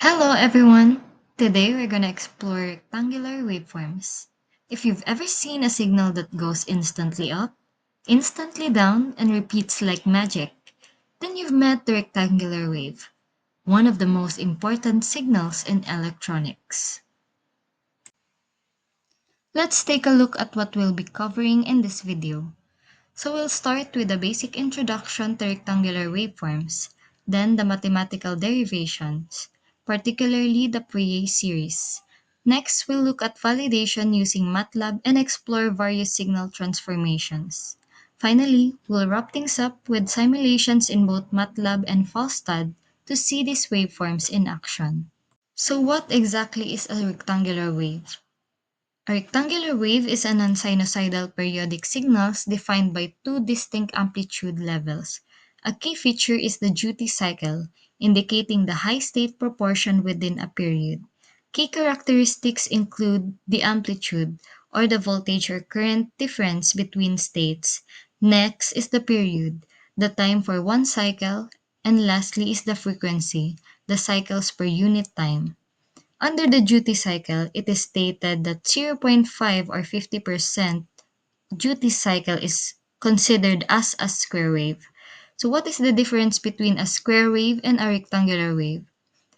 Hello everyone! Today we're gonna explore rectangular waveforms. If you've ever seen a signal that goes instantly up, instantly down, and repeats like magic, then you've met the rectangular wave, one of the most important signals in electronics. Let's take a look at what we'll be covering in this video. So we'll start with a basic introduction to rectangular waveforms, then the mathematical derivations, particularly the Fourier series. Next, we'll look at validation using MATLAB and explore various signal transformations. Finally, we'll wrap things up with simulations in both MATLAB and Falstad to see these waveforms in action. So what exactly is a rectangular wave? A rectangular wave is an non-sinusoidal periodic signals defined by two distinct amplitude levels. A key feature is the duty cycle, indicating the high state proportion within a period. Key characteristics include the amplitude, or the voltage or current difference between states. Next is the period, the time for one cycle, and lastly is the frequency, the cycles per unit time. Under the duty cycle, it is stated that zero point 0.5 or 50% duty cycle is considered as a square wave. So what is the difference between a square wave and a rectangular wave?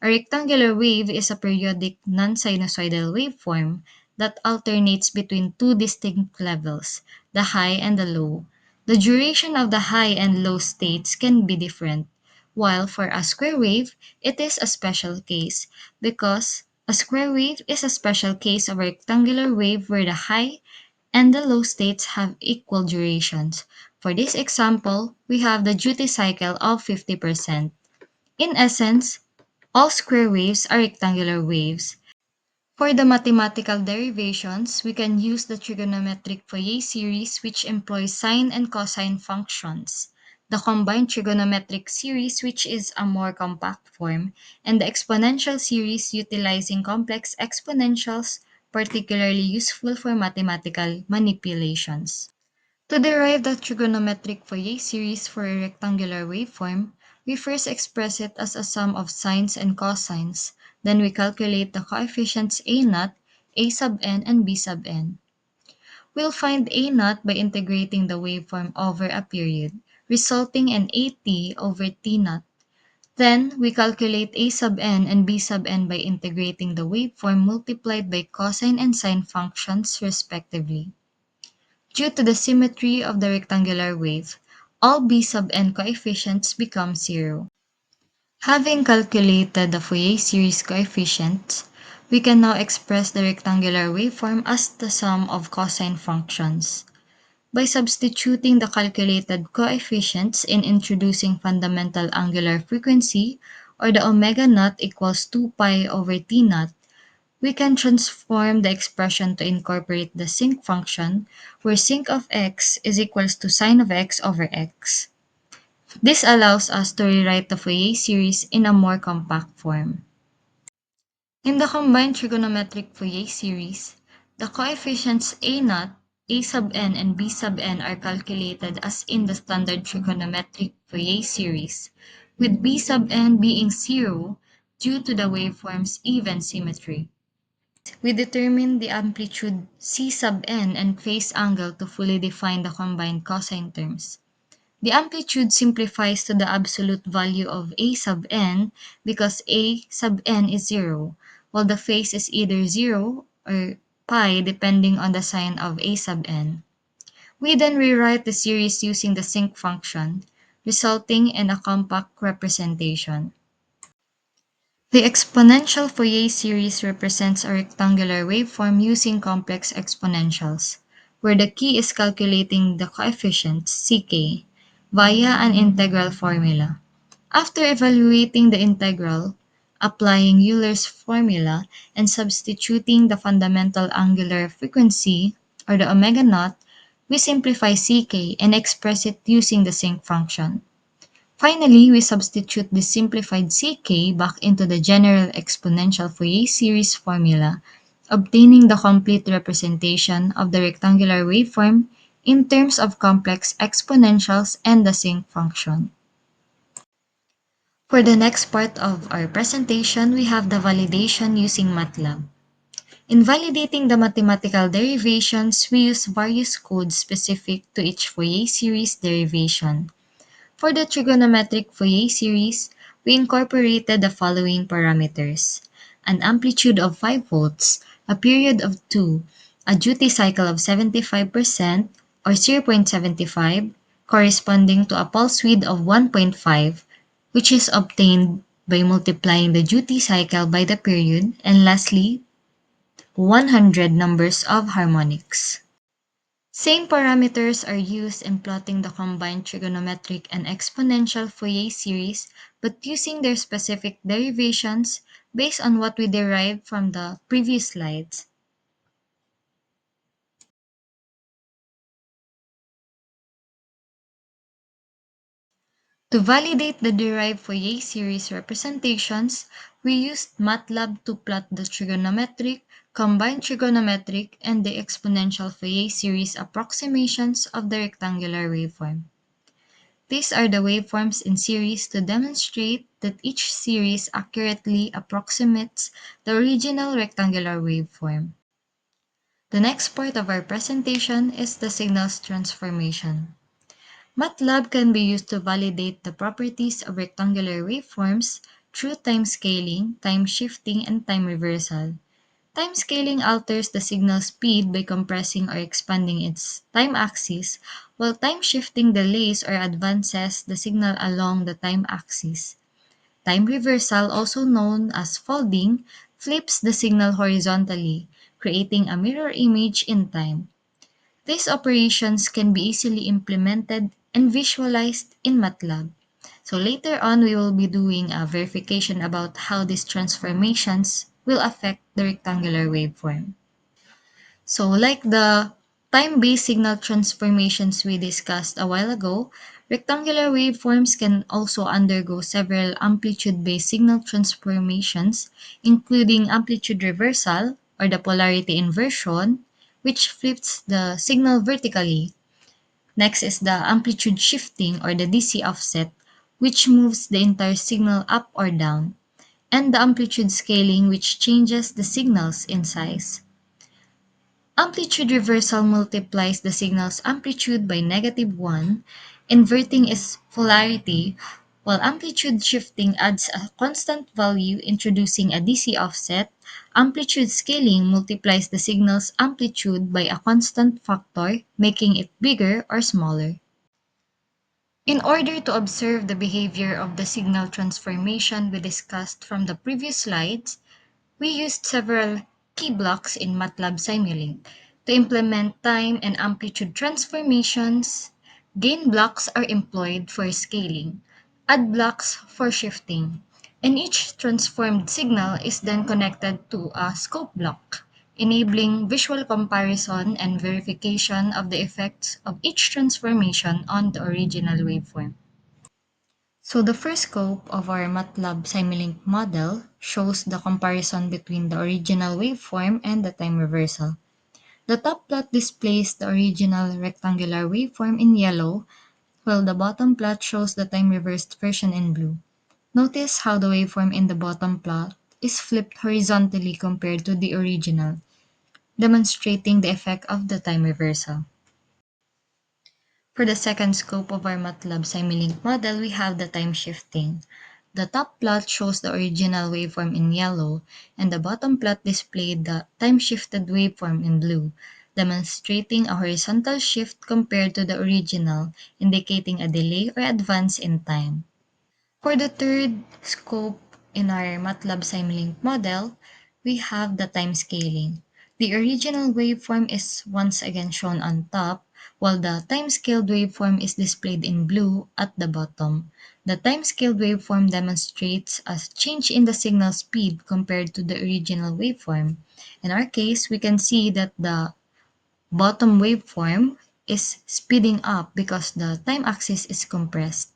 A rectangular wave is a periodic non-sinusoidal waveform that alternates between two distinct levels, the high and the low. The duration of the high and low states can be different, while for a square wave, it is a special case because a square wave is a special case of a rectangular wave where the high and the low states have equal durations. For this example, we have the duty cycle of 50%. In essence, all square waves are rectangular waves. For the mathematical derivations, we can use the trigonometric Fourier series which employs sine and cosine functions, the combined trigonometric series which is a more compact form, and the exponential series utilizing complex exponentials, particularly useful for mathematical manipulations. To derive the trigonometric Fourier series for a rectangular waveform, we first express it as a sum of sines and cosines, then we calculate the coefficients a naught, a sub n, and b sub n. We'll find a naught by integrating the waveform over a period, resulting in at over t naught. Then, we calculate a sub n and b sub n by integrating the waveform multiplied by cosine and sine functions respectively. Due to the symmetry of the rectangular wave, all b sub n coefficients become zero. Having calculated the Fourier series coefficients, we can now express the rectangular waveform as the sum of cosine functions. By substituting the calculated coefficients in introducing fundamental angular frequency, or the omega naught equals 2 pi over t naught, we can transform the expression to incorporate the sinc function, where sinc of x is equals to sine of x over x. This allows us to rewrite the Fourier series in a more compact form. In the combined trigonometric Fourier series, the coefficients a naught, a sub n, and b sub n are calculated as in the standard trigonometric Fourier series, with b sub n being zero due to the waveform's even symmetry. We determine the amplitude c sub n and phase angle to fully define the combined cosine terms. The amplitude simplifies to the absolute value of a sub n because a sub n is 0, while the phase is either 0 or pi depending on the sign of a sub n. We then rewrite the series using the sinc function, resulting in a compact representation. The exponential Fourier series represents a rectangular waveform using complex exponentials, where the key is calculating the coefficients ck via an integral formula. After evaluating the integral, applying Euler's formula, and substituting the fundamental angular frequency, or the omega naught, we simplify ck and express it using the sinc function. Finally, we substitute the simplified ck back into the general exponential Fourier series formula, obtaining the complete representation of the rectangular waveform in terms of complex exponentials and the sinc function. For the next part of our presentation, we have the validation using MATLAB. In validating the mathematical derivations, we use various codes specific to each Fourier series derivation. For the trigonometric Fourier series, we incorporated the following parameters: an amplitude of 5 volts, a period of 2, a duty cycle of 75% or 0.75, corresponding to a pulse width of 1.5, which is obtained by multiplying the duty cycle by the period, and lastly, 100 numbers of harmonics. Same parameters are used in plotting the combined trigonometric and exponential Fourier series, but using their specific derivations based on what we derived from the previous slides. To validate the derived Fourier series representations, we used MATLAB to plot the trigonometric, combined trigonometric, and the exponential Fourier series approximations of the rectangular waveform. These are the waveforms in series to demonstrate that each series accurately approximates the original rectangular waveform. The next part of our presentation is the signals transformation. MATLAB can be used to validate the properties of rectangular waveforms through time scaling, time shifting, and time reversal. Time scaling alters the signal speed by compressing or expanding its time axis, while time shifting delays or advances the signal along the time axis. Time reversal, also known as folding, flips the signal horizontally, creating a mirror image in time. These operations can be easily implemented and visualized in MATLAB. So later on, we will be doing a verification about how these transformations will affect the rectangular waveform. So like the time-based signal transformations we discussed a while ago, rectangular waveforms can also undergo several amplitude-based signal transformations, including amplitude reversal or the polarity inversion, which flips the signal vertically. Next is the amplitude shifting or the DC offset, which moves the entire signal up or down, and the amplitude scaling, which changes the signals in size. Amplitude reversal multiplies the signal's amplitude by -1, inverting its polarity, while amplitude shifting adds a constant value introducing a DC offset. Amplitude scaling multiplies the signal's amplitude by a constant factor, making it bigger or smaller. In order to observe the behavior of the signal transformation we discussed from the previous slides, we used several key blocks in MATLAB Simulink. To implement time and amplitude transformations, gain blocks are employed for scaling, add blocks for shifting, and each transformed signal is then connected to a scope block, enabling visual comparison and verification of the effects of each transformation on the original waveform. So the first scope of our MATLAB Simulink model shows the comparison between the original waveform and the time reversal. The top plot displays the original rectangular waveform in yellow, while the bottom plot shows the time reversed version in blue. Notice how the waveform in the bottom plot is flipped horizontally compared to the original, demonstrating the effect of the time reversal. For the second scope of our MATLAB Simulink model, we have the time shifting. The top plot shows the original waveform in yellow, and the bottom plot displayed the time-shifted waveform in blue, demonstrating a horizontal shift compared to the original, indicating a delay or advance in time. For the third scope in our MATLAB Simulink model, we have the time scaling. The original waveform is once again shown on top, while the time-scaled waveform is displayed in blue at the bottom. The time-scaled waveform demonstrates a change in the signal speed compared to the original waveform. In our case, we can see that the bottom waveform is speeding up because the time axis is compressed.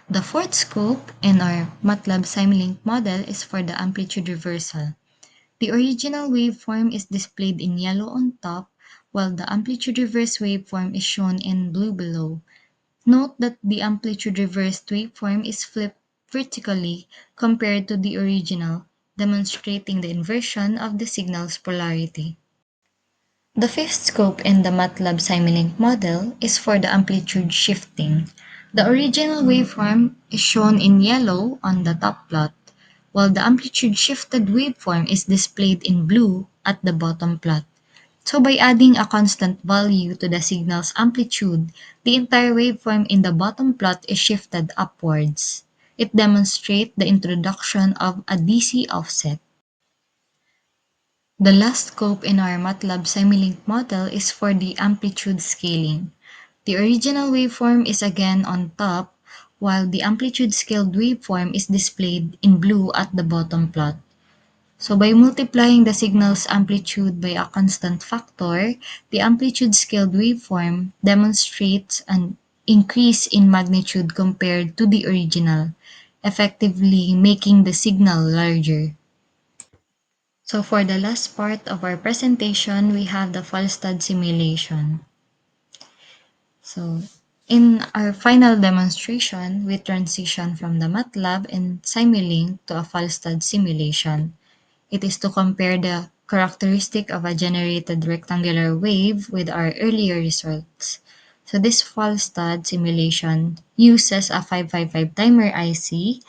The fourth scope in our MATLAB Simulink model is for the amplitude reversal. The original waveform is displayed in yellow on top, while the amplitude reversed waveform is shown in blue below. Note that the amplitude reversed waveform is flipped vertically compared to the original, demonstrating the inversion of the signal's polarity. The fifth scope in the MATLAB Simulink model is for the amplitude shifting. The original waveform is shown in yellow on the top plot, while the amplitude shifted waveform is displayed in blue at the bottom plot. So by adding a constant value to the signal's amplitude, the entire waveform in the bottom plot is shifted upwards. It demonstrates the introduction of a DC offset. The last scope in our MATLAB Simulink model is for the amplitude scaling. The original waveform is again on top, while the amplitude scaled waveform is displayed in blue at the bottom plot. So by multiplying the signal's amplitude by a constant factor, the amplitude scaled waveform demonstrates an increase in magnitude compared to the original, effectively making the signal larger. So for the last part of our presentation, we have the Falstad simulation. So in our final demonstration, we transition from the MATLAB and Simulink to a Falstad simulation. It is to compare the characteristic of a generated rectangular wave with our earlier results. So this Falstad simulation uses a 555 timer IC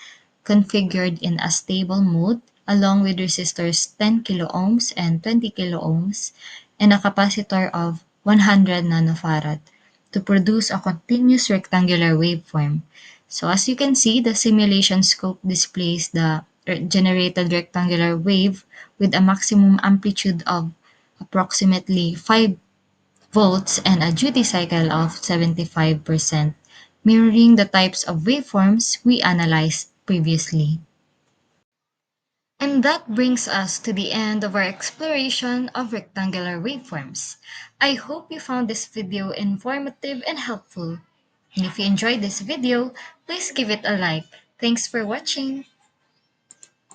configured in a stable mode along with resistors 10 kiloohms and 20 kiloohms and a capacitor of 100 nanofarad to produce a continuous rectangular waveform. So as you can see, the simulation scope displays the generated rectangular wave with a maximum amplitude of approximately 5 volts and a duty cycle of 75%, mirroring the types of waveforms we analyzed previously. And that brings us to the end of our exploration of rectangular waveforms. I hope you found this video informative and helpful. And if you enjoyed this video, please give it a like. Thanks for watching.